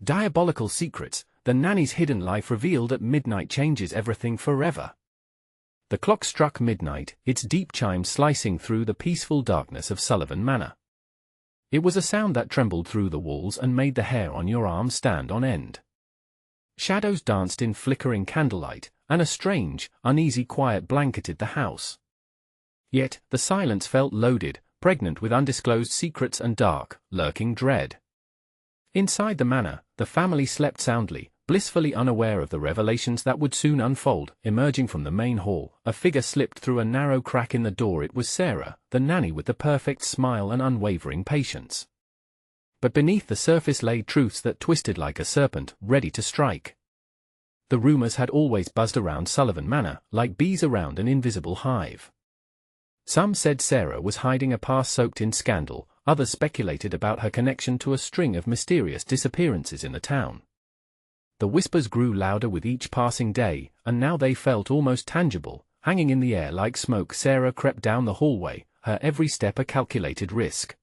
Diabolical secrets, the nanny's hidden life revealed at midnight changes everything forever. The clock struck midnight, its deep chime slicing through the peaceful darkness of Sullivan Manor. It was a sound that trembled through the walls and made the hair on your arm stand on end. Shadows danced in flickering candlelight, and a strange, uneasy quiet blanketed the house. Yet, the silence felt loaded, pregnant with undisclosed secrets and dark, lurking dread. Inside the manor, the family slept soundly, blissfully unaware of the revelations that would soon unfold. Emerging from the main hall, a figure slipped through a narrow crack in the door. It was Sarah, the nanny with the perfect smile and unwavering patience. But beneath the surface lay truths that twisted like a serpent, ready to strike. The rumors had always buzzed around Sullivan Manor, like bees around an invisible hive. Some said Sarah was hiding a past soaked in scandal, others speculated about her connection to a string of mysterious disappearances in the town. The whispers grew louder with each passing day, and now they felt almost tangible, hanging in the air like smoke. Sarah crept down the hallway, her every step a calculated risk.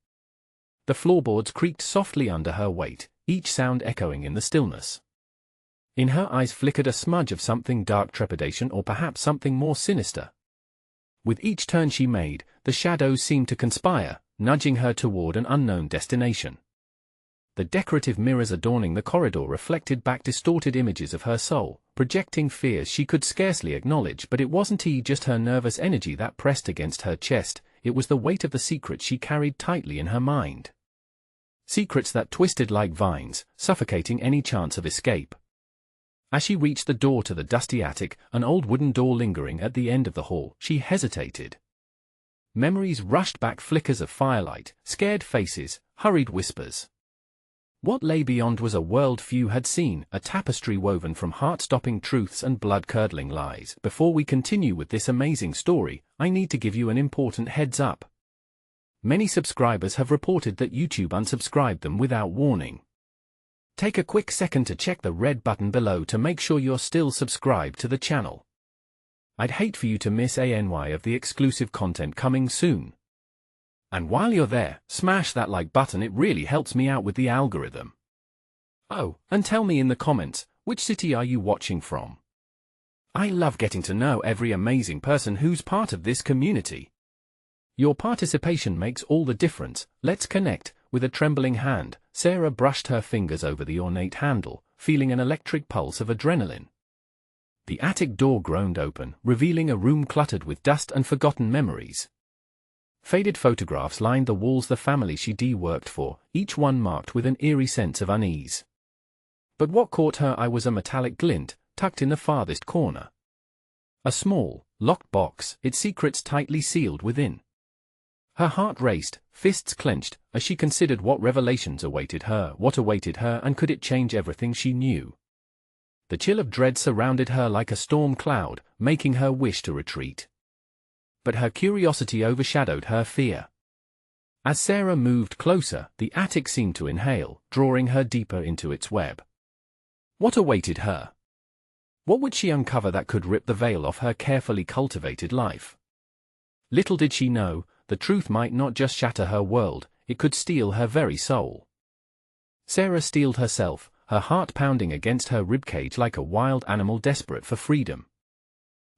The floorboards creaked softly under her weight, each sound echoing in the stillness. In her eyes flickered a smudge of something dark, trepidation, or perhaps something more sinister. With each turn she made, the shadows seemed to conspire, nudging her toward an unknown destination. The decorative mirrors adorning the corridor reflected back distorted images of her soul, projecting fears she could scarcely acknowledge. But it wasn't just her nervous energy that pressed against her chest, it was the weight of the secrets she carried tightly in her mind. Secrets that twisted like vines, suffocating any chance of escape. As she reached the door to the dusty attic, an old wooden door lingering at the end of the hall, she hesitated. Memories rushed back, flickers of firelight, scared faces, hurried whispers. What lay beyond was a world few had seen, a tapestry woven from heart-stopping truths and blood-curdling lies. Before we continue with this amazing story, I need to give you an important heads up. Many subscribers have reported that YouTube unsubscribed them without warning. Take a quick second to check the red button below to make sure you're still subscribed to the channel. I'd hate for you to miss any of the exclusive content coming soon. And while you're there, smash that like button, it really helps me out with the algorithm. Oh, and tell me in the comments, which city are you watching from? I love getting to know every amazing person who's part of this community. Your participation makes all the difference. Let's connect. With a trembling hand, Sarah brushed her fingers over the ornate handle, feeling an electric pulse of adrenaline. The attic door groaned open, revealing a room cluttered with dust and forgotten memories. Faded photographs lined the walls, the family she'd worked for, each one marked with an eerie sense of unease. But what caught her eye was a metallic glint, tucked in the farthest corner. A small, locked box, its secrets tightly sealed within. Her heart raced, fists clenched, as she considered what revelations awaited her, and could it change everything she knew? The chill of dread surrounded her like a storm cloud, making her wish to retreat. But her curiosity overshadowed her fear. As Sarah moved closer, the attic seemed to inhale, drawing her deeper into its web. What awaited her? What would she uncover that could rip the veil off her carefully cultivated life? Little did she know, the truth might not just shatter her world, it could steal her very soul. Sarah steeled herself, her heart pounding against her ribcage like a wild animal desperate for freedom.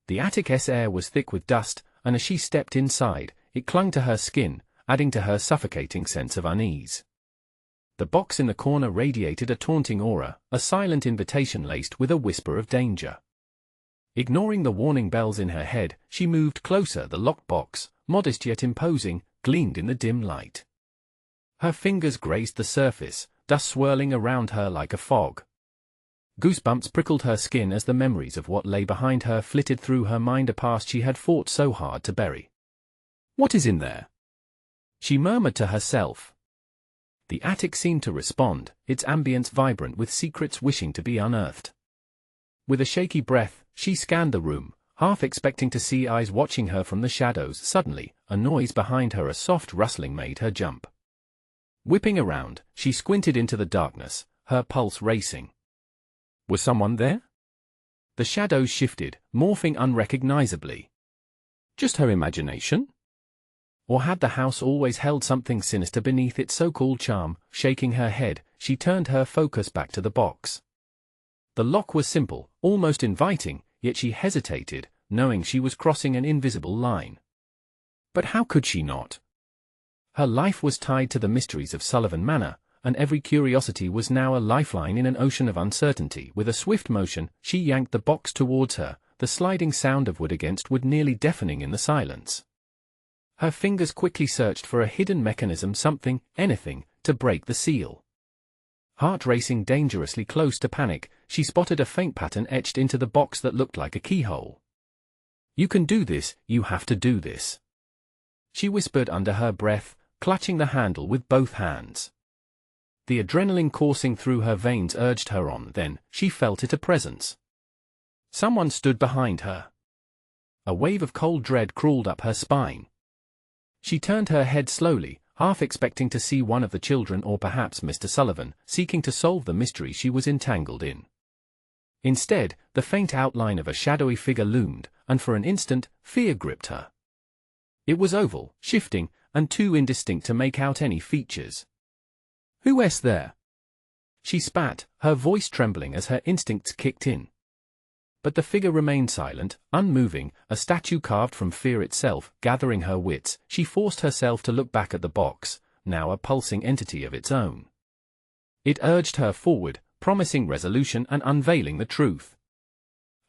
The attic's air was thick with dust, and as she stepped inside, it clung to her skin, adding to her suffocating sense of unease. The box in the corner radiated a taunting aura, a silent invitation laced with a whisper of danger. Ignoring the warning bells in her head, she moved closer. The locked box, modest yet imposing, gleamed in the dim light. Her fingers grazed the surface, dust swirling around her like a fog. Goosebumps prickled her skin as the memories of what lay behind her flitted through her mind, a past she had fought so hard to bury. "What is in there?" she murmured to herself. The attic seemed to respond, its ambience vibrant with secrets wishing to be unearthed. With a shaky breath, she scanned the room, half expecting to see eyes watching her from the shadows. Suddenly, a noise behind her, a soft rustling, made her jump. Whipping around, she squinted into the darkness, her pulse racing. Was someone there? The shadows shifted, morphing unrecognizably. Just her imagination? Or had the house always held something sinister beneath its so-called charm? Shaking her head, she turned her focus back to the box. The lock was simple, almost inviting, yet she hesitated, knowing she was crossing an invisible line. But how could she not? Her life was tied to the mysteries of Sullivan Manor, and every curiosity was now a lifeline in an ocean of uncertainty. With a swift motion, she yanked the box towards her, the sliding sound of wood against wood nearly deafening in the silence. Her fingers quickly searched for a hidden mechanism, something, anything, to break the seal. Heart racing dangerously close to panic, she spotted a faint pattern etched into the box that looked like a keyhole. "You can do this, you have to do this," she whispered under her breath, clutching the handle with both hands. The adrenaline coursing through her veins urged her on. Then she felt a presence. Someone stood behind her. A wave of cold dread crawled up her spine. She turned her head slowly, half expecting to see one of the children or perhaps Mr. Sullivan, seeking to solve the mystery she was entangled in. Instead, the faint outline of a shadowy figure loomed, and for an instant, fear gripped her. It was oval, shifting, and too indistinct to make out any features. "Who's there?" she spat, her voice trembling as her instincts kicked in. But the figure remained silent, unmoving, a statue carved from fear itself. Gathering her wits, she forced herself to look back at the box, now a pulsing entity of its own. It urged her forward, promising resolution and unveiling the truth.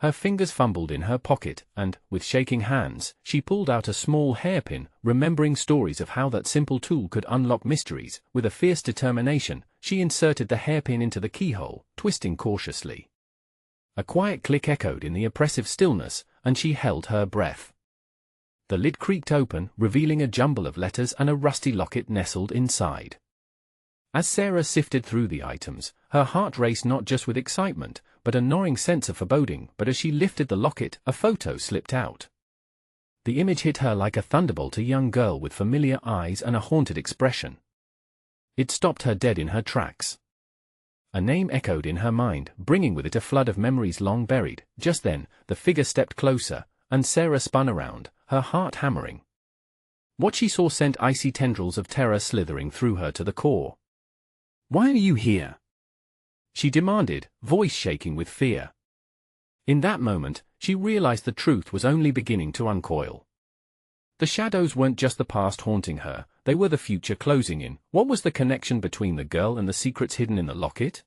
Her fingers fumbled in her pocket, and, with shaking hands, she pulled out a small hairpin, remembering stories of how that simple tool could unlock mysteries. With a fierce determination, she inserted the hairpin into the keyhole, twisting cautiously. A quiet click echoed in the oppressive stillness, and she held her breath. The lid creaked open, revealing a jumble of letters and a rusty locket nestled inside. As Sarah sifted through the items, her heart raced not just with excitement, but a gnawing sense of foreboding. But as she lifted the locket, a photo slipped out. The image hit her like a thunderbolt, a young girl with familiar eyes and a haunted expression. It stopped her dead in her tracks. A name echoed in her mind, bringing with it a flood of memories long buried. Just then, the figure stepped closer, and Sarah spun around, her heart hammering. What she saw sent icy tendrils of terror slithering through her to the core. "Why are you here?" she demanded, voice shaking with fear. In that moment, she realized the truth was only beginning to uncoil. The shadows weren't just the past haunting her, they were the future closing in. What was the connection between the girl and the secrets hidden in the locket?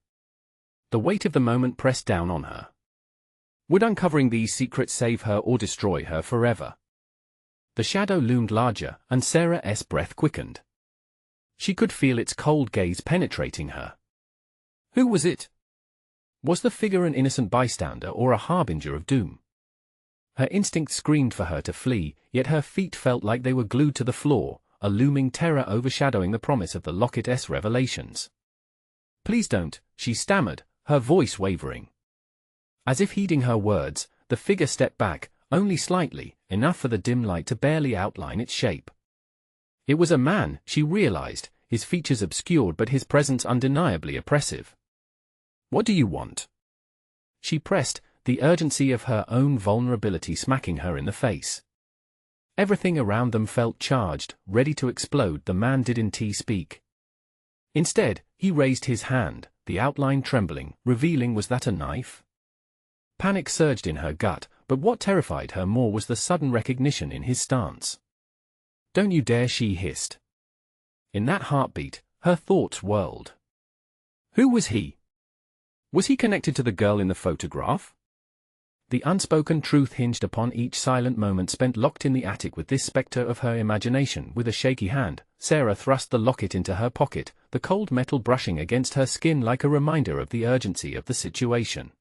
The weight of the moment pressed down on her. Would uncovering these secrets save her or destroy her forever? The shadow loomed larger, and Sarah's breath quickened. She could feel its cold gaze penetrating her. Who was it? Was the figure an innocent bystander or a harbinger of doom? Her instinct screamed for her to flee, yet her feet felt like they were glued to the floor, a looming terror overshadowing the promise of the locket's revelations. "Please don't," she stammered, her voice wavering. As if heeding her words, the figure stepped back, only slightly, enough for the dim light to barely outline its shape. It was a man, she realized, his features obscured but his presence undeniably oppressive. "What do you want?" she pressed, the urgency of her own vulnerability smacking her in the face. Everything around them felt charged, ready to explode. The man didn't speak. Instead, he raised his hand, the outline trembling, revealing was that a knife? Panic surged in her gut, but what terrified her more was the sudden recognition in his stance. "Don't you dare," she hissed. In that heartbeat, her thoughts whirled. Who was he? Was he connected to the girl in the photograph? The unspoken truth hinged upon each silent moment spent locked in the attic with this spectre of her imagination. With a shaky hand, Sarah thrust the locket into her pocket, the cold metal brushing against her skin like a reminder of the urgency of the situation.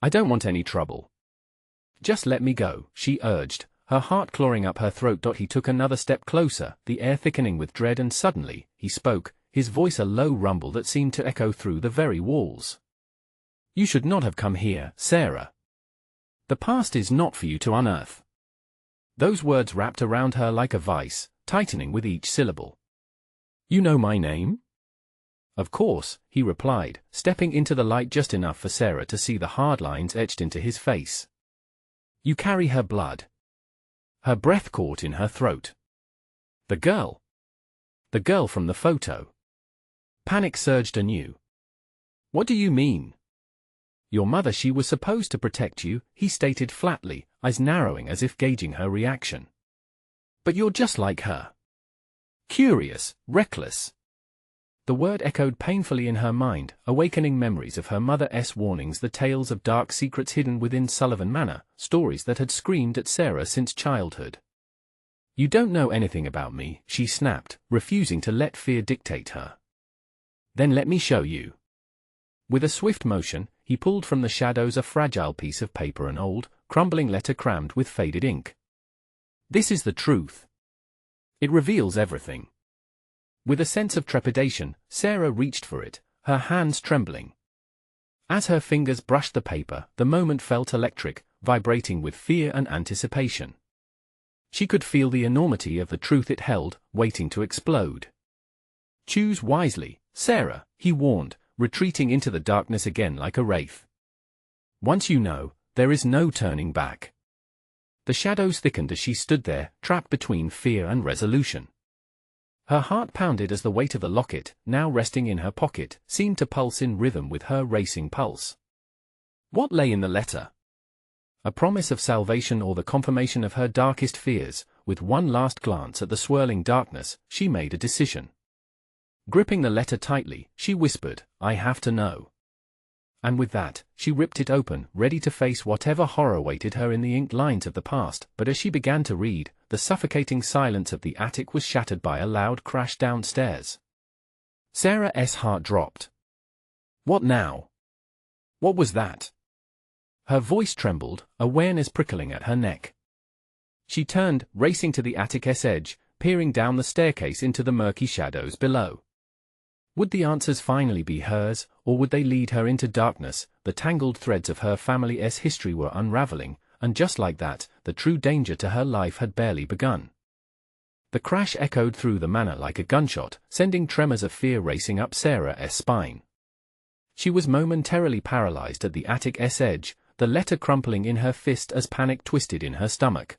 "I don't want any trouble. Just let me go," she urged, her heart clawing up her throat. He took another step closer, the air thickening with dread, and suddenly, he spoke, his voice a low rumble that seemed to echo through the very walls. "You should not have come here, Sarah. The past is not for you to unearth." Those words wrapped around her like a vice, tightening with each syllable. "You know my name?" "Of course," he replied, stepping into the light just enough for Sarah to see the hard lines etched into his face. "You carry her blood." Her breath caught in her throat. The girl. The girl from the photo. Panic surged anew. "What do you mean?" "Your mother, she was supposed to protect you," he stated flatly, eyes narrowing as if gauging her reaction. "But you're just like her. Curious, reckless." The word echoed painfully in her mind, awakening memories of her mother's warnings, the tales of dark secrets hidden within Sullivan Manor, stories that had screamed at Sarah since childhood. "You don't know anything about me," she snapped, refusing to let fear dictate her. "Then let me show you." With a swift motion, he pulled from the shadows a fragile piece of paper, an old, crumbling letter crammed with faded ink. "This is the truth. It reveals everything." With a sense of trepidation, Sarah reached for it, her hands trembling. As her fingers brushed the paper, the moment felt electric, vibrating with fear and anticipation. She could feel the enormity of the truth it held, waiting to explode. "Choose wisely, Sarah," he warned, retreating into the darkness again like a wraith. "Once you know, there is no turning back." The shadows thickened as she stood there, trapped between fear and resolution. Her heart pounded as the weight of the locket, now resting in her pocket, seemed to pulse in rhythm with her racing pulse. What lay in the letter? A promise of salvation or the confirmation of her darkest fears? With one last glance at the swirling darkness, she made a decision. Gripping the letter tightly, she whispered, "I have to know." And with that, she ripped it open, ready to face whatever horror waited her in the inked lines of the past. But as she began to read, the suffocating silence of the attic was shattered by a loud crash downstairs. Sarah's heart dropped. What now? What was that? Her voice trembled, awareness prickling at her neck. She turned, racing to the attic's edge, peering down the staircase into the murky shadows below. Would the answers finally be hers, or would they lead her into darkness? The tangled threads of her family's history were unraveling, and just like that, the true danger to her life had barely begun. The crash echoed through the manor like a gunshot, sending tremors of fear racing up Sarah's spine. She was momentarily paralyzed at the attic's edge, the letter crumpling in her fist as panic twisted in her stomach.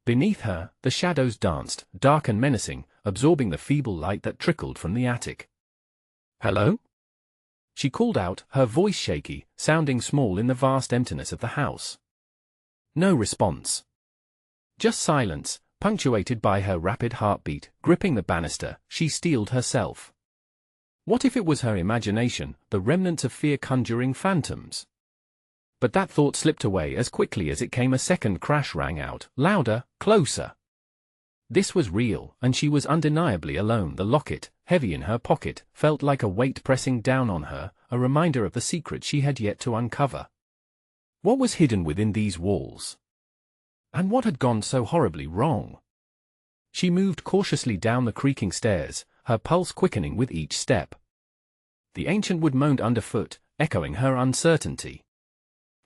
Beneath her, the shadows danced, dark and menacing, absorbing the feeble light that trickled from the attic. "Hello?" she called out, her voice shaky, sounding small in the vast emptiness of the house. No response. Just silence, punctuated by her rapid heartbeat. Gripping the banister, she steeled herself. What if it was her imagination, the remnants of fear conjuring phantoms? But that thought slipped away as quickly as it came. A second crash rang out, louder, closer. This was real, and she was undeniably alone. The locket, heavy in her pocket, felt like a weight pressing down on her, a reminder of the secret she had yet to uncover. What was hidden within these walls? And what had gone so horribly wrong? She moved cautiously down the creaking stairs, her pulse quickening with each step. The ancient wood moaned underfoot, echoing her uncertainty.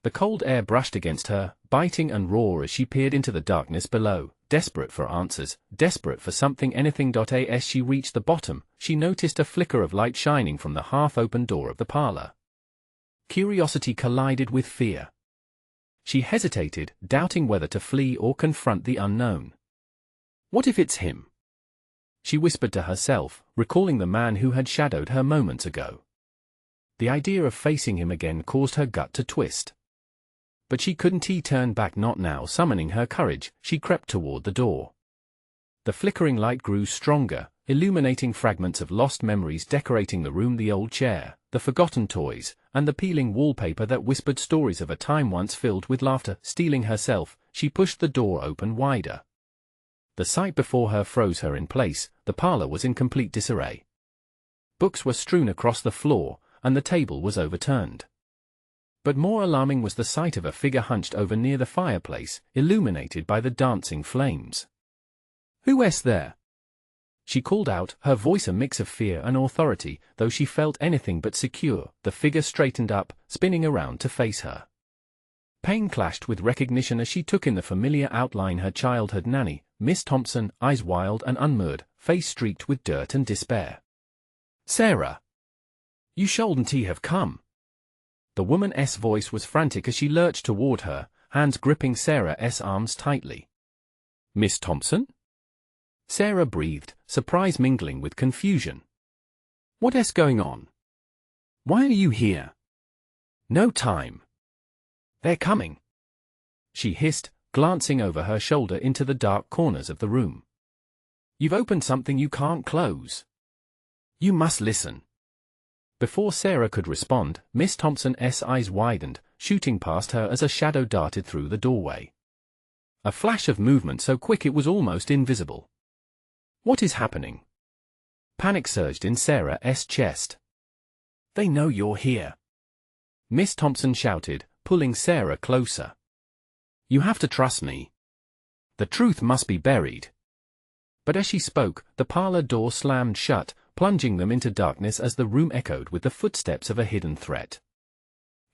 The cold air brushed against her, biting and raw as she peered into the darkness below, desperate for answers, desperate for something, anything. As she reached the bottom, she noticed a flicker of light shining from the half-open door of the parlor. Curiosity collided with fear. She hesitated, doubting whether to flee or confront the unknown. What if it's him? She whispered to herself, recalling the man who had shadowed her moments ago. The idea of facing him again caused her gut to twist. But she couldn't turn back, not now. Summoning her courage, she crept toward the door. The flickering light grew stronger, illuminating fragments of lost memories decorating the room, the old chair, the forgotten toys, and the peeling wallpaper that whispered stories of a time once filled with laughter. Steeling herself, she pushed the door open wider. The sight before her froze her in place. The parlor was in complete disarray. Books were strewn across the floor, and the table was overturned. But more alarming was the sight of a figure hunched over near the fireplace, illuminated by the dancing flames. "Who's there?" she called out, her voice a mix of fear and authority, though she felt anything but secure. The figure straightened up, spinning around to face her. Pain clashed with recognition as she took in the familiar outline, her childhood nanny, Miss Thompson, eyes wild and unmoved, face streaked with dirt and despair. "Sarah! You shouldn't have come." The woman's voice was frantic as she lurched toward her, hands gripping Sarah's arms tightly. "Miss Thompson?" Sarah breathed, surprise mingling with confusion. What's going on? Why are you here? No time. They're coming, she hissed, glancing over her shoulder into the dark corners of the room. You've opened something you can't close. You must listen. Before Sarah could respond, Miss Thompson's eyes widened, shooting past her as a shadow darted through the doorway. A flash of movement so quick it was almost invisible. What is happening? Panic surged in Sarah's chest. They know you're here, Miss Thompson shouted, pulling Sarah closer. You have to trust me. The truth must be buried. But as she spoke, the parlor door slammed shut, plunging them into darkness as the room echoed with the footsteps of a hidden threat.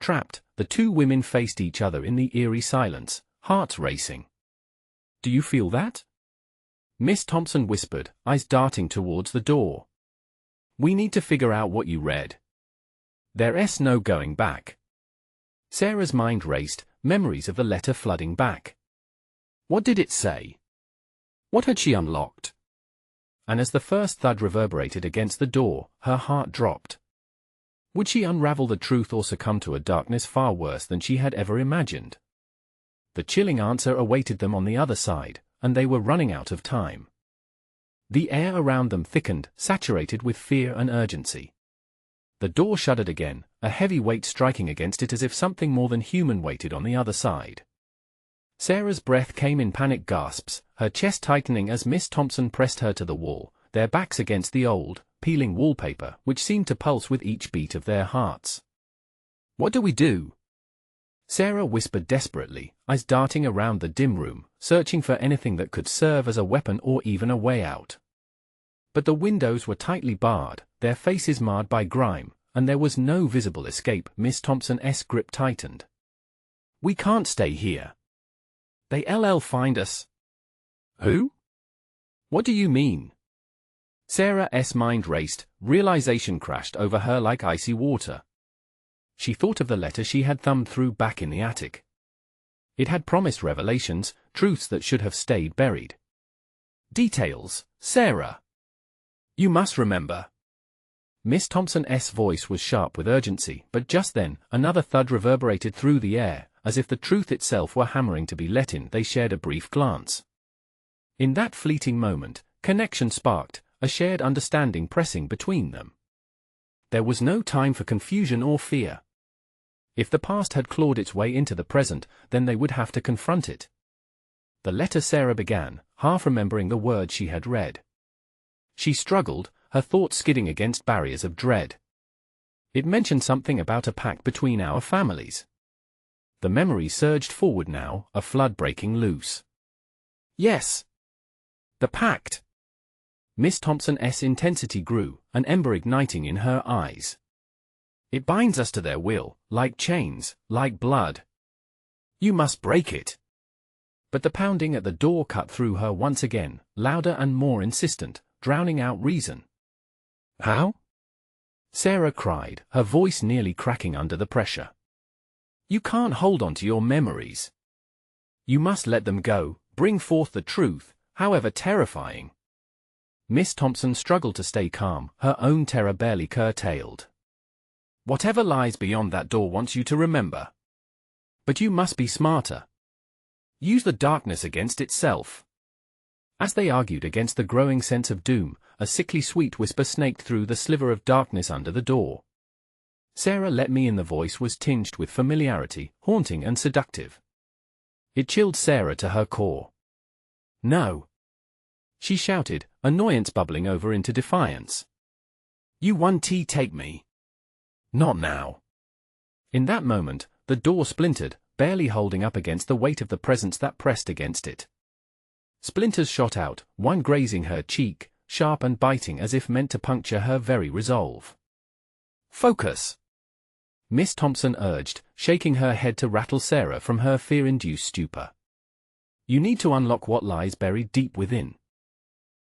Trapped, the two women faced each other in the eerie silence, hearts racing. Do you feel that? Miss Thompson whispered, eyes darting towards the door. We need to figure out what you read. There's no going back. Sarah's mind raced, memories of the letter flooding back. What did it say? What had she unlocked? And as the first thud reverberated against the door, her heart dropped. Would she unravel the truth or succumb to a darkness far worse than she had ever imagined? The chilling answer awaited them on the other side, and they were running out of time. The air around them thickened, saturated with fear and urgency. The door shuddered again, a heavy weight striking against it as if something more than human waited on the other side. Sarah's breath came in panic gasps, her chest tightening as Miss Thompson pressed her to the wall, their backs against the old, peeling wallpaper which seemed to pulse with each beat of their hearts. What do we do? Sarah whispered desperately, eyes darting around the dim room, searching for anything that could serve as a weapon or even a way out. But the windows were tightly barred, their faces marred by grime, and there was no visible escape. Miss Thompson's grip tightened. We can't stay here. They'll find us. Who? What do you mean? Sarah's mind raced, realization crashed over her like icy water. She thought of the letter she had thumbed through back in the attic. It had promised revelations, truths that should have stayed buried. Details, Sarah. You must remember. Miss Thompson's voice was sharp with urgency, but just then, another thud reverberated through the air, as if the truth itself were hammering to be let in. They shared a brief glance. In that fleeting moment, connection sparked, a shared understanding pressing between them. There was no time for confusion or fear. If the past had clawed its way into the present, then they would have to confront it. The letter Sarah began, half remembering the words she had read. She struggled, her thoughts skidding against barriers of dread. It mentioned something about a pact between our families. The memory surged forward now, a flood breaking loose. Yes. The pact. Miss Thompson's intensity grew, an ember igniting in her eyes. It binds us to their will, like chains, like blood. You must break it. But the pounding at the door cut through her once again, louder and more insistent, drowning out reason. How? Sarah cried, her voice nearly cracking under the pressure. You can't hold on to your memories. You must let them go, bring forth the truth, however terrifying. Miss Thompson struggled to stay calm, her own terror barely curtailed. Whatever lies beyond that door wants you to remember. But you must be smarter. Use the darkness against itself. As they argued against the growing sense of doom, a sickly sweet whisper snaked through the sliver of darkness under the door. Sarah let me in. The voice was tinged with familiarity, haunting and seductive. It chilled Sarah to her core. No. She shouted, annoyance bubbling over into defiance. You want to take me? Not now. In that moment, the door splintered, barely holding up against the weight of the presence that pressed against it. Splinters shot out, one grazing her cheek, sharp and biting as if meant to puncture her very resolve. Focus! Miss Thompson urged, shaking her head to rattle Sarah from her fear-induced stupor. You need to unlock what lies buried deep within.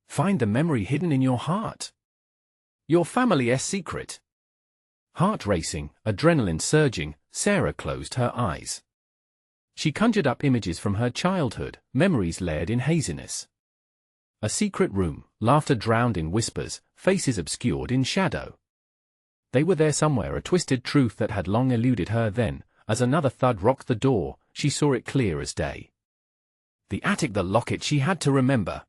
Find the memory hidden in your heart. Your family's secret. Heart racing, adrenaline surging, Sarah closed her eyes. She conjured up images from her childhood, memories layered in haziness. A secret room, laughter drowned in whispers, faces obscured in shadow. They were there somewhere, a twisted truth that had long eluded her. Then, as another thud rocked the door, she saw it clear as day. The attic, the locket. She had to remember.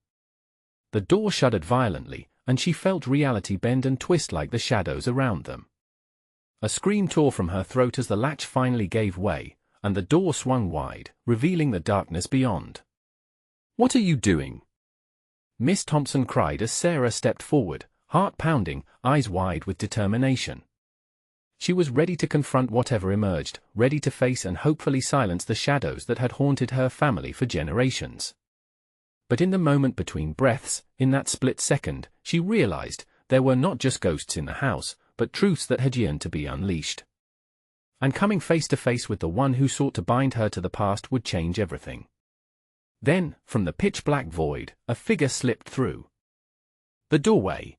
The door shuddered violently, and she felt reality bend and twist like the shadows around them. A scream tore from her throat as the latch finally gave way, and the door swung wide, revealing the darkness beyond. "What are you doing?" Miss Thompson cried as Sarah stepped forward, heart pounding, eyes wide with determination. She was ready to confront whatever emerged, ready to face and hopefully silence the shadows that had haunted her family for generations. But in the moment between breaths, in that split second, she realized there were not just ghosts in the house, but truths that had yearned to be unleashed. And coming face to face with the one who sought to bind her to the past would change everything. Then, from the pitch-black void, a figure slipped through the doorway.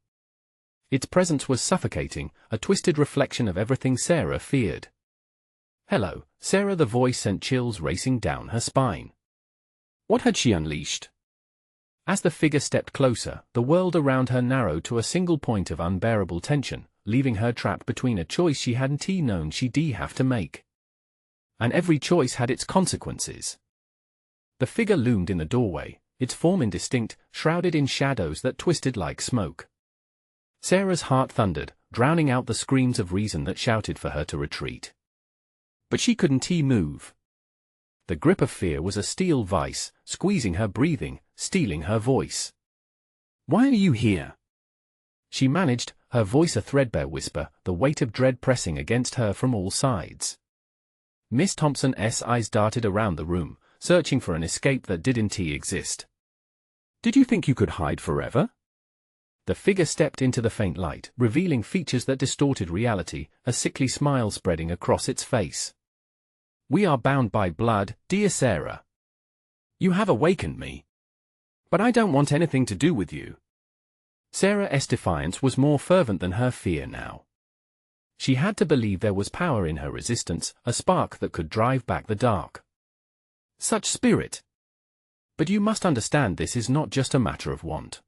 Its presence was suffocating, a twisted reflection of everything Sarah feared. "Hello, Sarah," the voice sent chills racing down her spine. What had she unleashed? As the figure stepped closer, the world around her narrowed to a single point of unbearable tension, leaving her trapped between a choice she hadn't known she'd have to make. And every choice had its consequences. The figure loomed in the doorway, its form indistinct, shrouded in shadows that twisted like smoke. Sarah's heart thundered, drowning out the screams of reason that shouted for her to retreat. But she couldn't move. The grip of fear was a steel vice, squeezing her breathing, stealing her voice. "Why are you here?" She managed, her voice a threadbare whisper, the weight of dread pressing against her from all sides. Miss Thompson's eyes darted around the room, searching for an escape that didn't exist. "Did you think you could hide forever?" The figure stepped into the faint light, revealing features that distorted reality, a sickly smile spreading across its face. "We are bound by blood, dear Sarah. You have awakened me. But I don't want anything to do with you." Sarah's defiance was more fervent than her fear now. She had to believe there was power in her resistance, a spark that could drive back the dark. "Such spirit. But you must understand, this is not just a matter of want."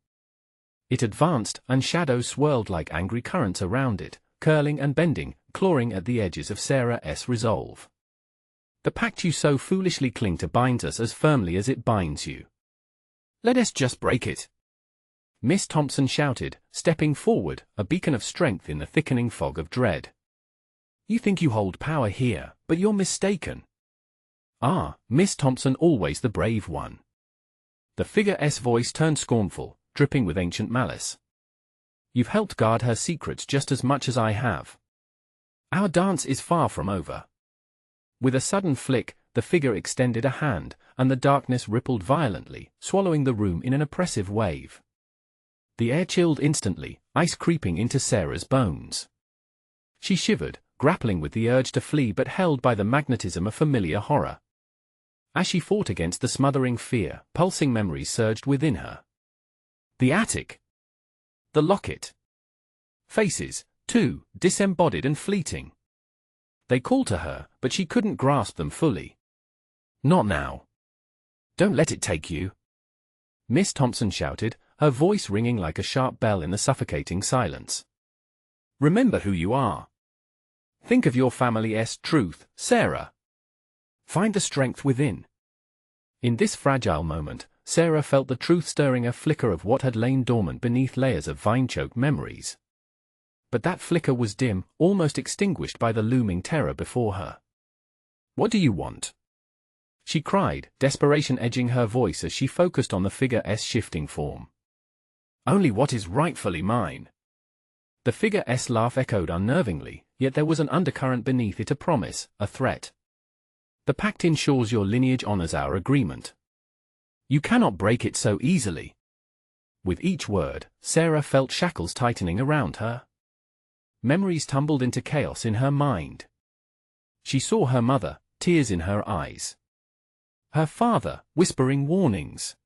It advanced, and shadows swirled like angry currents around it, curling and bending, clawing at the edges of Sarah's resolve. "The pact you so foolishly cling to binds us as firmly as it binds you. Let us just break it." Miss Thompson shouted, stepping forward, a beacon of strength in the thickening fog of dread. "You think you hold power here, but you're mistaken." "Ah, Miss Thompson, always the brave one." The figure's voice turned scornful, dripping with ancient malice. "You've helped guard her secrets just as much as I have. Our dance is far from over." With a sudden flick, the figure extended a hand, and the darkness rippled violently, swallowing the room in an oppressive wave. The air chilled instantly, ice creeping into Sarah's bones. She shivered, grappling with the urge to flee but held by the magnetism of familiar horror. As she fought against the smothering fear, pulsing memories surged within her. The attic. The locket. Faces, too, disembodied and fleeting. They called to her, but she couldn't grasp them fully. "Not now. Don't let it take you," Miss Thompson shouted, her voice ringing like a sharp bell in the suffocating silence. "Remember who you are. Think of your family's truth, Sarah. Find the strength within." In this fragile moment, Sarah felt the truth stirring a flicker of what had lain dormant beneath layers of vine-choked memories. But that flicker was dim, almost extinguished by the looming terror before her. "What do you want?" she cried, desperation edging her voice as she focused on the figure's shifting form. "Only what is rightfully mine." The figure's laugh echoed unnervingly, yet there was an undercurrent beneath it, a promise, a threat. "The pact ensures your lineage honors our agreement. You cannot break it so easily." With each word, Sarah felt shackles tightening around her. Memories tumbled into chaos in her mind. She saw her mother, tears in her eyes. Her father, whispering warnings.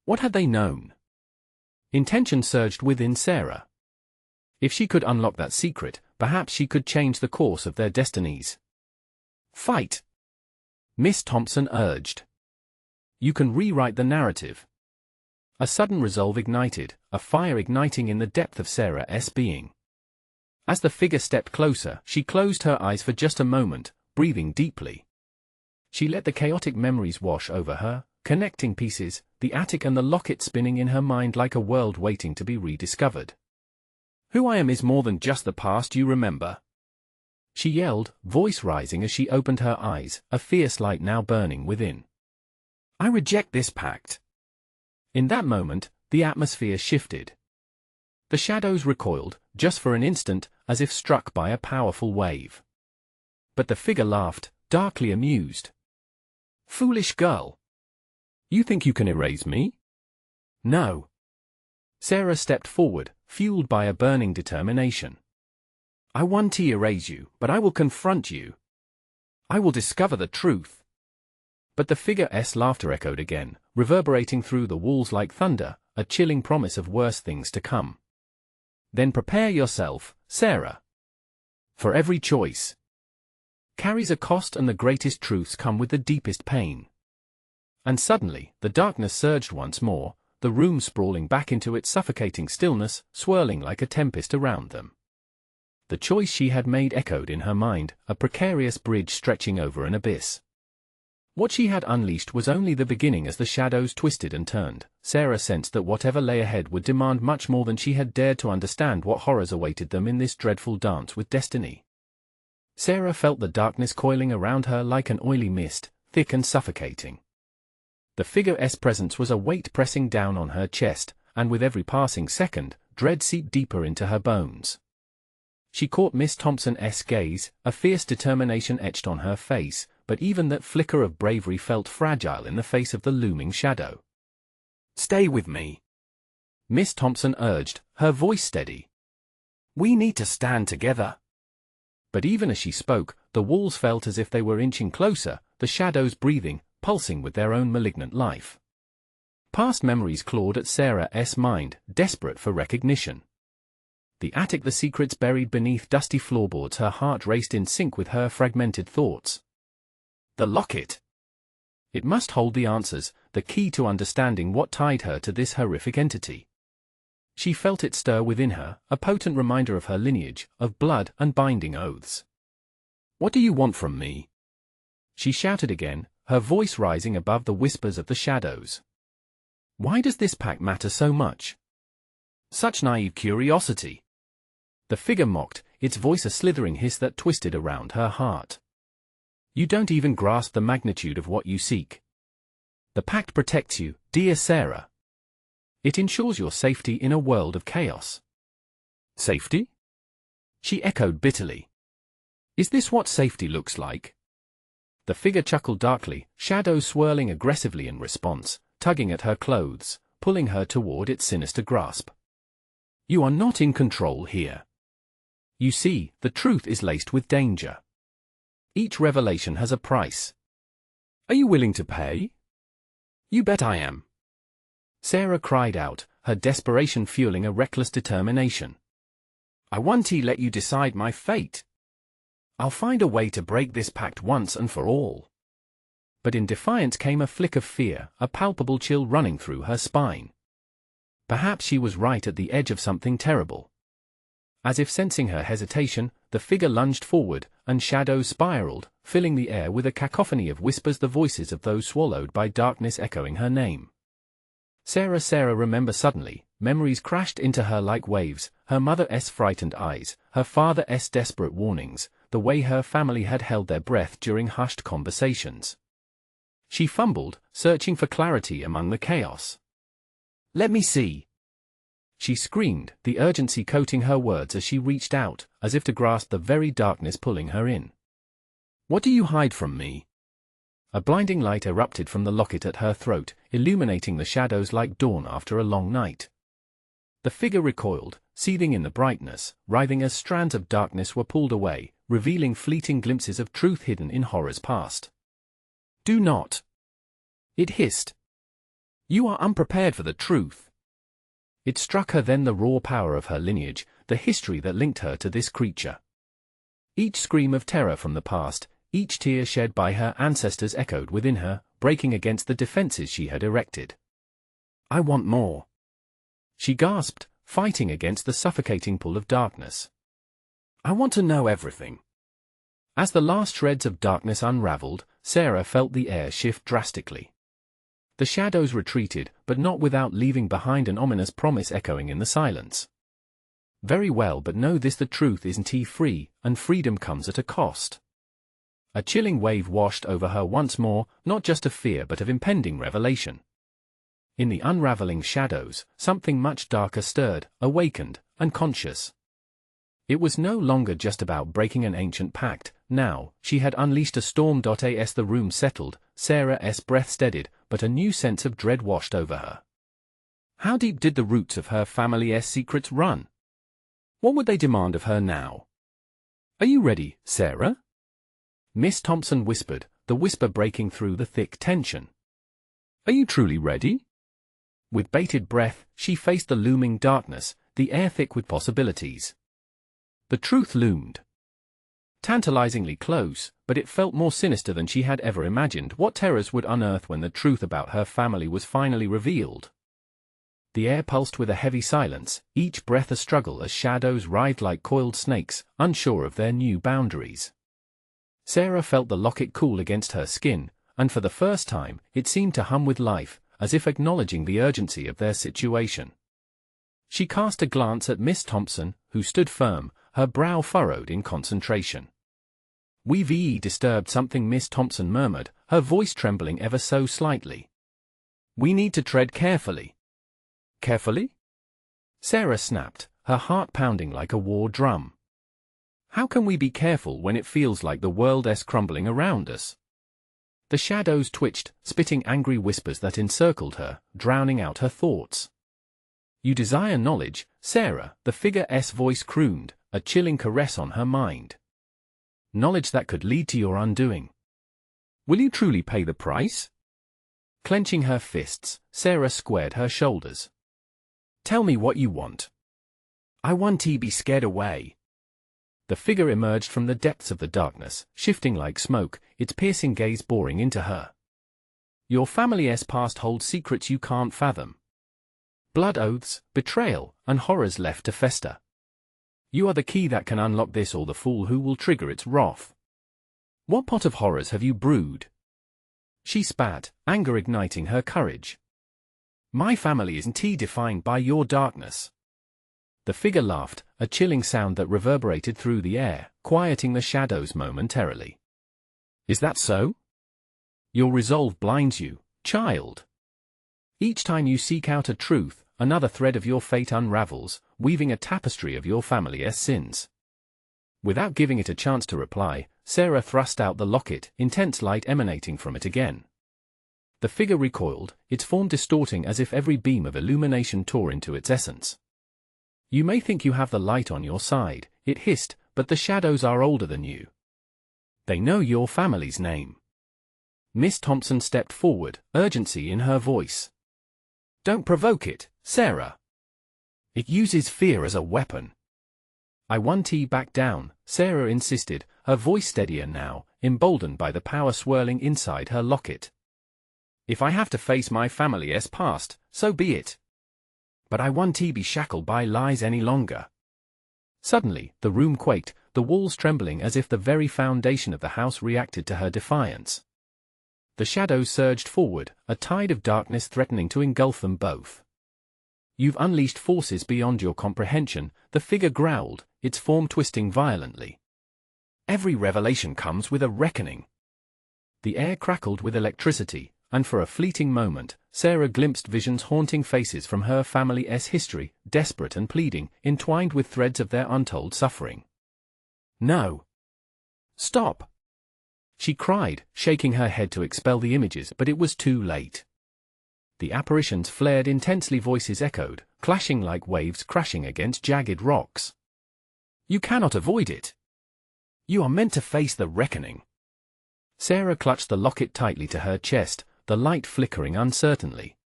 What had they known? Intention surged within Sarah. If she could unlock that secret, perhaps she could change the course of their destinies. "Fight!" Miss Thompson urged. "You can rewrite the narrative." A sudden resolve ignited, a fire igniting in the depth of Sarah's being. As the figure stepped closer, she closed her eyes for just a moment, breathing deeply. She let the chaotic memories wash over her, connecting pieces, the attic and the locket spinning in her mind like a world waiting to be rediscovered. "Who I am is more than just the past you remember," she yelled, voice rising as she opened her eyes, a fierce light now burning within. "I reject this pact." In that moment, the atmosphere shifted. The shadows recoiled, just for an instant, as if struck by a powerful wave. But the figure laughed, darkly amused. "Foolish girl. You think you can erase me? No." Sarah stepped forward, fueled by a burning determination. "I won't erase you, but I will confront you. I will discover the truth." But the figure's laughter echoed again, reverberating through the walls like thunder, a chilling promise of worse things to come. "Then prepare yourself, Sarah. For every choice carries a cost, and the greatest truths come with the deepest pain." And suddenly, the darkness surged once more, the room sprawling back into its suffocating stillness, swirling like a tempest around them. The choice she had made echoed in her mind, a precarious bridge stretching over an abyss. What she had unleashed was only the beginning. As the shadows twisted and turned, Sarah sensed that whatever lay ahead would demand much more than she had dared to understand. What horrors awaited them in this dreadful dance with destiny? Sarah felt the darkness coiling around her like an oily mist, thick and suffocating. The figure's presence was a weight pressing down on her chest, and with every passing second, dread seeped deeper into her bones. She caught Miss Thompson's gaze, a fierce determination etched on her face, but even that flicker of bravery felt fragile in the face of the looming shadow. "Stay with me," Miss Thompson urged, her voice steady. "We need to stand together." But even as she spoke, the walls felt as if they were inching closer, the shadows breathing, pulsing with their own malignant life. Past memories clawed at Sarah's mind, desperate for recognition. The attic, the secrets buried beneath dusty floorboards. Her heart raced in sync with her fragmented thoughts. The locket. It must hold the answers, the key to understanding what tied her to this horrific entity. She felt it stir within her, a potent reminder of her lineage, of blood and binding oaths. "What do you want from me?" she shouted again, her voice rising above the whispers of the shadows. "Why does this pact matter so much? Such naive curiosity." The figure mocked, its voice a slithering hiss that twisted around her heart. "You don't even grasp the magnitude of what you seek. The pact protects you, dear Sarah. It ensures your safety in a world of chaos." "Safety?" she echoed bitterly. "Is this what safety looks like?" The figure chuckled darkly, shadows swirling aggressively in response, tugging at her clothes, pulling her toward its sinister grasp. "You are not in control here. You see, the truth is laced with danger. Each revelation has a price. Are you willing to pay?" "You bet I am," Sarah cried out, her desperation fueling a reckless determination. "I won't let you decide my fate. I'll find a way to break this pact once and for all." But in defiance came a flick of fear, a palpable chill running through her spine. Perhaps she was right at the edge of something terrible. As if sensing her hesitation, the figure lunged forward, and shadows spiraled, filling the air with a cacophony of whispers, the voices of those swallowed by darkness echoing her name. Sarah remember suddenly, memories crashed into her like waves, her mother's frightened eyes, her father's desperate warnings, the way her family had held their breath during hushed conversations. She fumbled, searching for clarity among the chaos. "Let me see!" she screamed, the urgency coating her words as she reached out, as if to grasp the very darkness pulling her in. "What do you hide from me?" A blinding light erupted from the locket at her throat, illuminating the shadows like dawn after a long night. The figure recoiled, seething in the brightness, writhing as strands of darkness were pulled away, revealing fleeting glimpses of truth hidden in horrors past. "Do not!" it hissed. "You are unprepared for the truth." It struck her then, the raw power of her lineage, the history that linked her to this creature. Each scream of terror from the past, each tear shed by her ancestors echoed within her, breaking against the defenses she had erected. "I want more," she gasped, fighting against the suffocating pull of darkness. I want to know everything. As the last shreds of darkness unraveled, Sarah felt the air shift drastically. The shadows retreated, but not without leaving behind an ominous promise echoing in the silence. Very well, but know this: the truth isn't free, and freedom comes at a cost. A chilling wave washed over her once more, not just of fear but of impending revelation. In the unraveling shadows, something much darker stirred, awakened, unconscious. It was no longer just about breaking an ancient pact. Now, she had unleashed a storm. As the room settled, Sarah's breath steadied, but a new sense of dread washed over her. How deep did the roots of her family's secrets run? What would they demand of her now? "Are you ready, Sarah?" Miss Thompson whispered, the whisper breaking through the thick tension. "Are you truly ready?" With bated breath, she faced the looming darkness, the air thick with possibilities. The truth loomed. Tantalizingly close, but it felt more sinister than she had ever imagined. What terrors would unearth when the truth about her family was finally revealed? The air pulsed with a heavy silence, each breath a struggle as shadows writhed like coiled snakes, unsure of their new boundaries. Sarah felt the locket cool against her skin, and for the first time, it seemed to hum with life, as if acknowledging the urgency of their situation. She cast a glance at Miss Thompson, who stood firm, her brow furrowed in concentration. "We've disturbed something," Miss Thompson murmured, her voice trembling ever so slightly. "We need to tread carefully." "Carefully?" Sarah snapped, her heart pounding like a war drum. "How can we be careful when it feels like the world is crumbling around us?" The shadows twitched, spitting angry whispers that encircled her, drowning out her thoughts. "You desire knowledge, Sarah," the figure's voice crooned, a chilling caress on her mind. "Knowledge that could lead to your undoing. Will you truly pay the price?" Clenching her fists, Sarah squared her shoulders. "Tell me what you want." "I want to be scared away." The figure emerged from the depths of the darkness, shifting like smoke, its piercing gaze boring into her. "Your family's past holds secrets you can't fathom. Blood oaths, betrayal, and horrors left to fester. You are the key that can unlock this, or the fool who will trigger its wrath. What pot of horrors have you brewed?" She spat, anger igniting her courage. "My family isn't defined by your darkness." The figure laughed, a chilling sound that reverberated through the air, quieting the shadows momentarily. "Is that so? Your resolve blinds you, child. Each time you seek out a truth, another thread of your fate unravels, weaving a tapestry of your family's sins." Without giving it a chance to reply, Sarah thrust out the locket, intense light emanating from it again. The figure recoiled, its form distorting as if every beam of illumination tore into its essence. "You may think you have the light on your side," it hissed, "but the shadows are older than you. They know your family's name." Miss Thompson stepped forward, urgency in her voice. "Don't provoke it, Sarah. It uses fear as a weapon." "I want back down," Sarah insisted, her voice steadier now, emboldened by the power swirling inside her locket. "If I have to face my family's past, so be it. But I won't be shackled by lies any longer." Suddenly, the room quaked, the walls trembling as if the very foundation of the house reacted to her defiance. The shadows surged forward, a tide of darkness threatening to engulf them both. "You've unleashed forces beyond your comprehension," the figure growled, its form twisting violently. "Every revelation comes with a reckoning." The air crackled with electricity, and for a fleeting moment, Sarah glimpsed visions haunting faces from her family's history, desperate and pleading, entwined with threads of their untold suffering. "No! Stop!" she cried, shaking her head to expel the images, but it was too late. The apparitions flared intensely, voices echoed, clashing like waves crashing against jagged rocks. "You cannot avoid it. You are meant to face the reckoning." Sarah clutched the locket tightly to her chest, the light flickering uncertainly.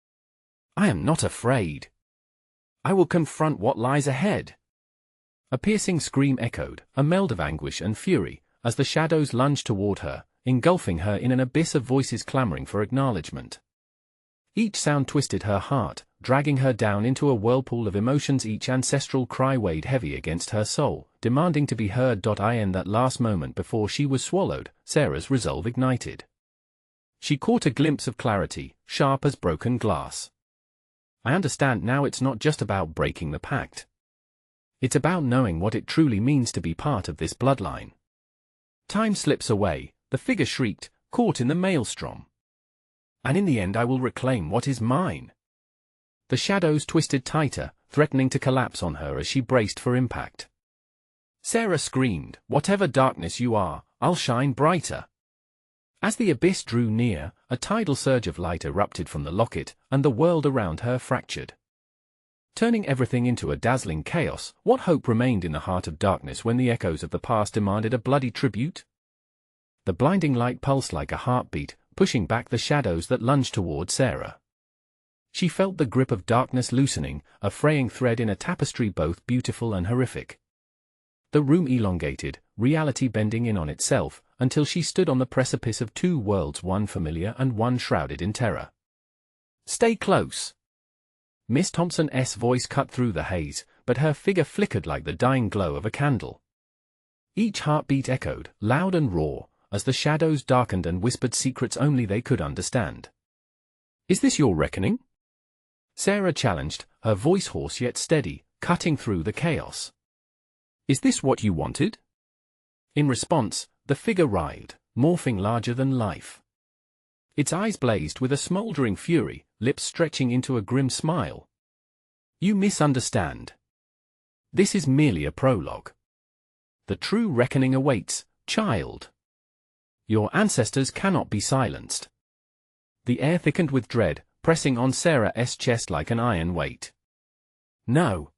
"I am not afraid. I will confront what lies ahead." A piercing scream echoed, a meld of anguish and fury, as the shadows lunged toward her, engulfing her in an abyss of voices clamoring for acknowledgement. Each sound twisted her heart, dragging her down into a whirlpool of emotions. Each ancestral cry weighed heavy against her soul, demanding to be heard. In that last moment before she was swallowed, Sarah's resolve ignited. She caught a glimpse of clarity, sharp as broken glass. I understand now. It's not just about breaking the pact. It's about knowing what it truly means to be part of this bloodline. Time slips away, the figure shrieked, caught in the maelstrom. And in the end I will reclaim what is mine. The shadows twisted tighter, threatening to collapse on her as she braced for impact. Sarah screamed, "Whatever darkness you are, I'll shine brighter." As the abyss drew near, a tidal surge of light erupted from the locket, and the world around her fractured, turning everything into a dazzling chaos. What hope remained in the heart of darkness when the echoes of the past demanded a bloody tribute? The blinding light pulsed like a heartbeat, pushing back the shadows that lunged toward Sarah. She felt the grip of darkness loosening, a fraying thread in a tapestry both beautiful and horrific. The room elongated, reality bending in on itself, until she stood on the precipice of two worlds, one familiar and one shrouded in terror. "Stay close." Miss Thompson's voice cut through the haze, but her figure flickered like the dying glow of a candle. Each heartbeat echoed, loud and raw, as the shadows darkened and whispered secrets only they could understand. "Is this your reckoning?" Sarah challenged, her voice hoarse yet steady, cutting through the chaos. "Is this what you wanted?" In response, the figure writhed, morphing larger than life. Its eyes blazed with a smoldering fury, lips stretching into a grim smile. "You misunderstand. This is merely a prologue. The true reckoning awaits, child. Your ancestors cannot be silenced." The air thickened with dread, pressing on Sarah's chest like an iron weight. "No.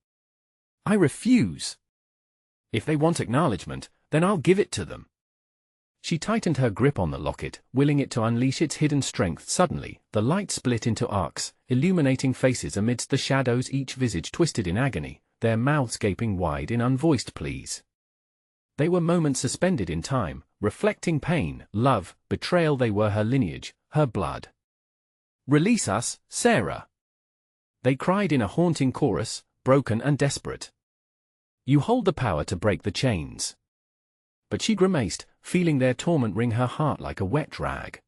I refuse. If they want acknowledgement, then I'll give it to them." She tightened her grip on the locket, willing it to unleash its hidden strength. Suddenly, the light split into arcs, illuminating faces amidst the shadows, each visage twisted in agony, their mouths gaping wide in unvoiced pleas. They were moments suspended in time, reflecting pain, love, betrayal. They were her lineage, her blood. "Release us, Sarah!" they cried in a haunting chorus, broken and desperate. "You hold the power to break the chains." But she grimaced, feeling their torment wring her heart like a wet rag.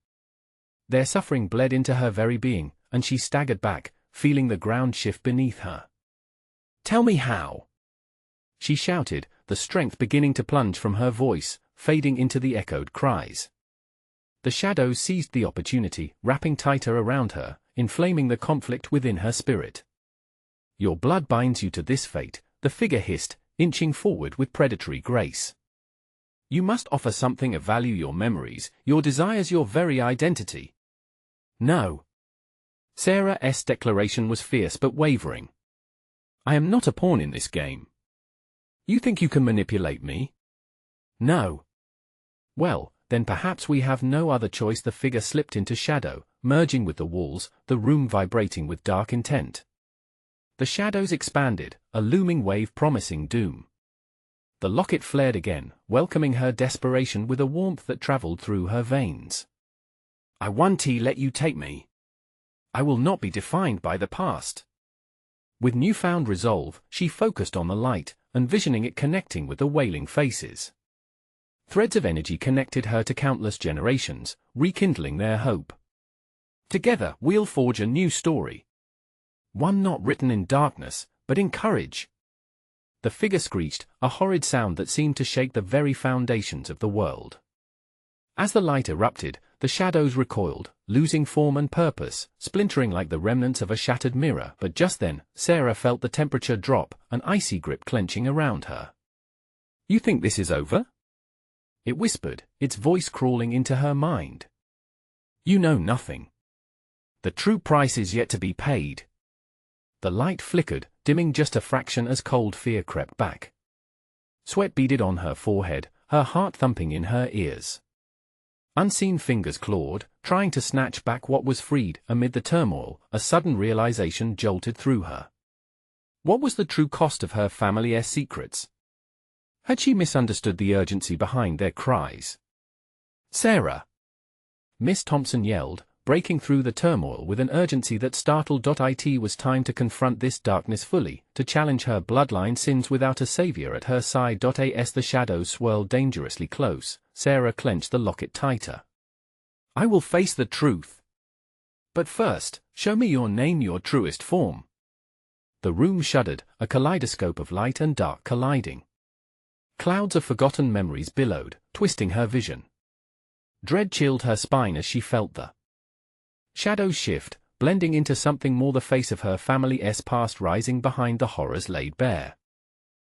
Their suffering bled into her very being, and she staggered back, feeling the ground shift beneath her. "Tell me how!" she shouted, the strength beginning to plunge from her voice, fading into the echoed cries. The shadows seized the opportunity, wrapping tighter around her, inflaming the conflict within her spirit. "Your blood binds you to this fate," the figure hissed, inching forward with predatory grace. "You must offer something of value, your memories, your desires, your very identity." "No." Sarah's declaration was fierce but wavering. "I am not a pawn in this game. You think you can manipulate me?" "No." "Well, then perhaps we have no other choice." The figure slipped into shadow, merging with the walls, the room vibrating with dark intent. The shadows expanded, a looming wave promising doom. The locket flared again, welcoming her desperation with a warmth that traveled through her veins. "I won't let you take me. I will not be defined by the past." With newfound resolve, she focused on the light, envisioning it connecting with the wailing faces. Threads of energy connected her to countless generations, rekindling their hope. "Together, we'll forge a new story. One not written in darkness, but in courage." The figure screeched, a horrid sound that seemed to shake the very foundations of the world. As the light erupted, the shadows recoiled, losing form and purpose, splintering like the remnants of a shattered mirror. But just then, Sarah felt the temperature drop, an icy grip clenching around her. "You think this is over?" it whispered, its voice crawling into her mind. "You know nothing. The true price is yet to be paid." The light flickered, dimming just a fraction as cold fear crept back. Sweat beaded on her forehead, her heart thumping in her ears. Unseen fingers clawed, trying to snatch back what was freed. Amid the turmoil, a sudden realization jolted through her. What was the true cost of her family's secrets? Had she misunderstood the urgency behind their cries? "Sarah!" Miss Thompson yelled, breaking through the turmoil with an urgency that startled. It was time to confront this darkness fully, to challenge her bloodline sins without a savior at her side. As the shadows swirled dangerously close, Sarah clenched the locket tighter. I will face the truth. But first, show me your name, your truest form. The room shuddered, a kaleidoscope of light and dark colliding. Clouds of forgotten memories billowed, twisting her vision. Dread chilled her spine as she felt the shadows shift, blending into something more, the face of her family's past rising behind the horrors laid bare.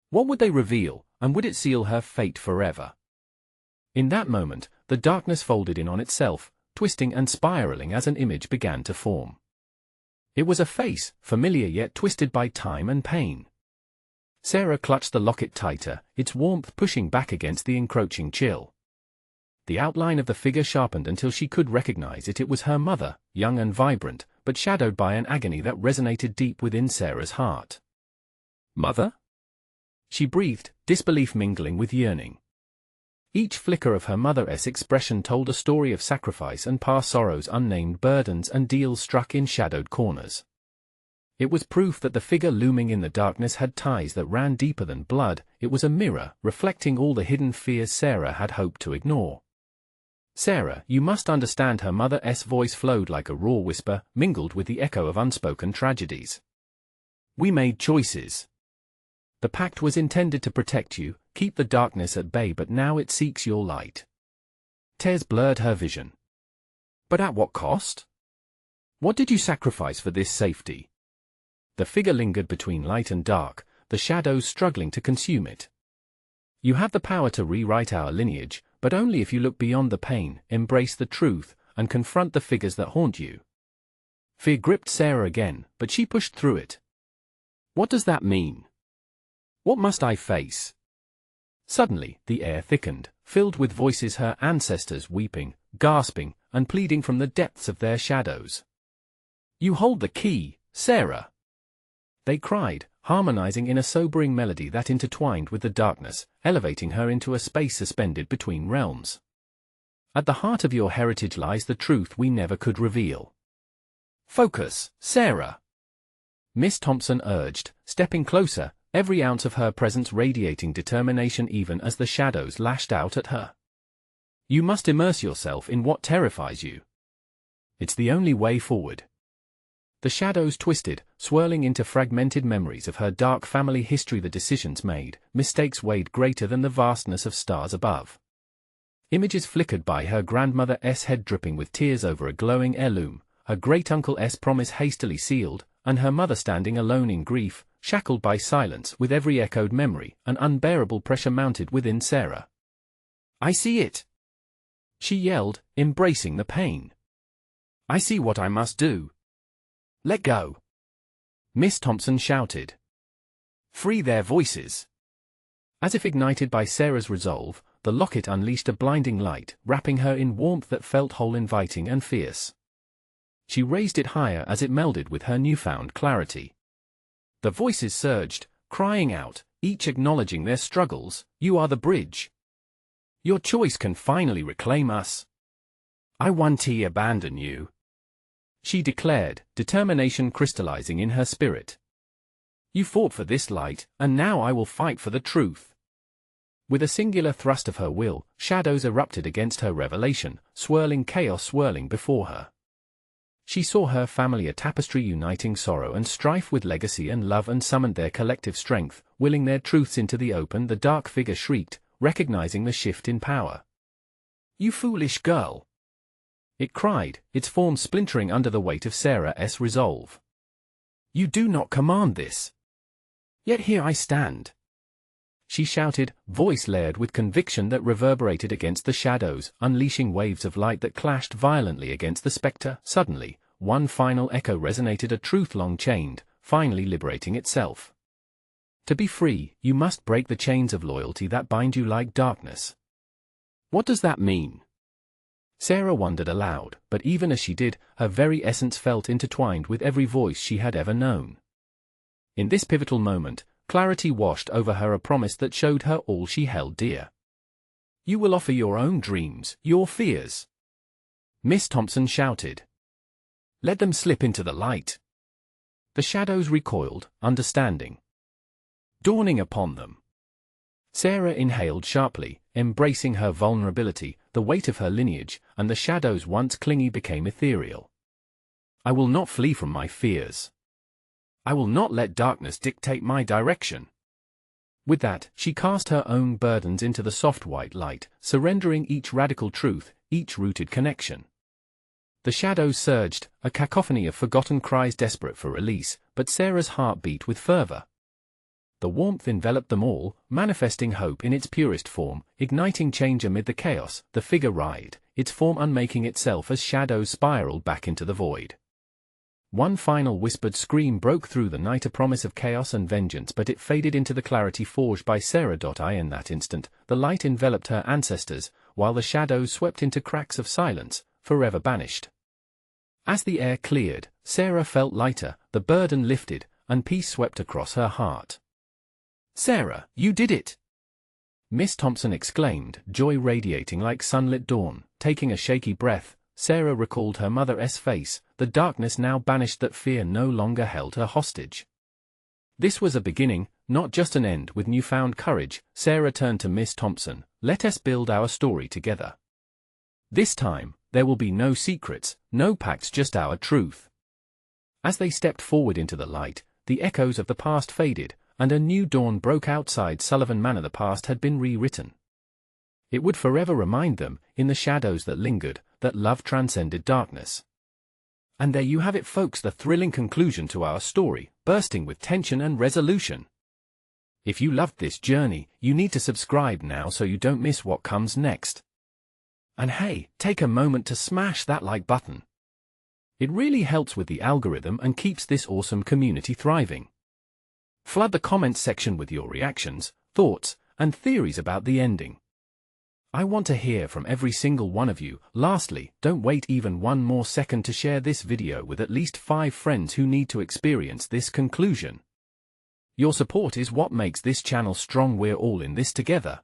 What would they reveal, and would it seal her fate forever? In that moment, the darkness folded in on itself, twisting and spiraling as an image began to form. It was a face, familiar yet twisted by time and pain. Sarah clutched the locket tighter, its warmth pushing back against the encroaching chill. The outline of the figure sharpened until she could recognize it. It was her mother, young and vibrant, but shadowed by an agony that resonated deep within Sarah's heart. Mother? She breathed, disbelief mingling with yearning. Each flicker of her mother's expression told a story of sacrifice and past sorrows, unnamed burdens and deals struck in shadowed corners. It was proof that the figure looming in the darkness had ties that ran deeper than blood. It was a mirror, reflecting all the hidden fears Sarah had hoped to ignore. Sarah, you must understand. Her mother's voice flowed like a raw whisper, mingled with the echo of unspoken tragedies. We made choices. The pact was intended to protect you, keep the darkness at bay, but now it seeks your light. Tears blurred her vision. But at what cost? What did you sacrifice for this safety? The figure lingered between light and dark, the shadows struggling to consume it. You have the power to rewrite our lineage, but only if you look beyond the pain, embrace the truth, and confront the figures that haunt you. Fear gripped Sarah again, but she pushed through it. What does that mean? What must I face? Suddenly, the air thickened, filled with voices, her ancestors weeping, gasping, and pleading from the depths of their shadows. You hold the key, Sarah! They cried, harmonizing in a sobering melody that intertwined with the darkness, elevating her into a space suspended between realms. At the heart of your heritage lies the truth we never could reveal. Focus, Sarah! Miss Thompson urged, stepping closer, every ounce of her presence radiating determination even as the shadows lashed out at her. You must immerse yourself in what terrifies you. It's the only way forward. The shadows twisted, swirling into fragmented memories of her dark family history, the decisions made, mistakes weighed greater than the vastness of stars above. Images flickered by her grandmother's head dripping with tears over a glowing heirloom, her great-uncle's promise hastily sealed, and her mother standing alone in grief, shackled by silence. With every echoed memory, an unbearable pressure mounted within Sarah. I see it! She yelled, embracing the pain. I see what I must do. Let go! Miss Thompson shouted. Free their voices! As if ignited by Sarah's resolve, the locket unleashed a blinding light, wrapping her in warmth that felt whole, inviting and fierce. She raised it higher as it melded with her newfound clarity. The voices surged, crying out, each acknowledging their struggles. You are the bridge. Your choice can finally reclaim us. I won't abandon you, she declared, determination crystallizing in her spirit. You fought for this light, and now I will fight for the truth. With a singular thrust of her will, shadows erupted against her revelation, swirling chaos swirling before her. She saw her family a tapestry uniting sorrow and strife with legacy and love, and summoned their collective strength, willing their truths into the open. The dark figure shrieked, recognizing the shift in power. You foolish girl! It cried, its form splintering under the weight of Sarah's resolve. You do not command this. Yet here I stand. She shouted, voice layered with conviction that reverberated against the shadows, unleashing waves of light that clashed violently against the spectre. Suddenly, one final echo resonated, a truth long chained, finally liberating itself. To be free, you must break the chains of loyalty that bind you like darkness. What does that mean? Sarah wondered aloud, but even as she did, her very essence felt intertwined with every voice she had ever known. In this pivotal moment, clarity washed over her, a promise that showed her all she held dear. You will offer your own dreams, your fears. Miss Thompson shouted. Let them slip into the light. The shadows recoiled, understanding dawning upon them. Sarah inhaled sharply, embracing her vulnerability, the weight of her lineage, and the shadows once clingy became ethereal. I will not flee from my fears. I will not let darkness dictate my direction. With that, she cast her own burdens into the soft white light, surrendering each radical truth, each rooted connection. The shadows surged, a cacophony of forgotten cries desperate for release, but Sarah's heart beat with fervor. The warmth enveloped them all, manifesting hope in its purest form, igniting change amid the chaos. The figure writhed, its form unmaking itself as shadows spiraled back into the void. One final whispered scream broke through the night, a promise of chaos and vengeance, but it faded into the clarity forged by Sarah. In that instant, the light enveloped her ancestors, while the shadows swept into cracks of silence, forever banished. As the air cleared, Sarah felt lighter, the burden lifted, and peace swept across her heart. "Sarah, you did it!" Miss Thompson exclaimed, joy radiating like sunlit dawn. Taking a shaky breath, Sarah recalled her mother's face, the darkness now banished, that fear no longer held her hostage. This was a beginning, not just an end. With newfound courage, Sarah turned to Miss Thompson. "Let us build our story together. This time, there will be no secrets, no pacts, just our truth." As they stepped forward into the light, the echoes of the past faded, and a new dawn broke outside Sullivan Manor. The past had been rewritten. It would forever remind them, in the shadows that lingered, that love transcended darkness. And there you have it, folks, the thrilling conclusion to our story, bursting with tension and resolution. If you loved this journey, you need to subscribe now so you don't miss what comes next. And hey, take a moment to smash that like button. It really helps with the algorithm and keeps this awesome community thriving. Flood the comments section with your reactions, thoughts, and theories about the ending. I want to hear from every single one of you. Lastly, don't wait even one more second to share this video with at least 5 friends who need to experience this conclusion. Your support is what makes this channel strong. We're all in this together.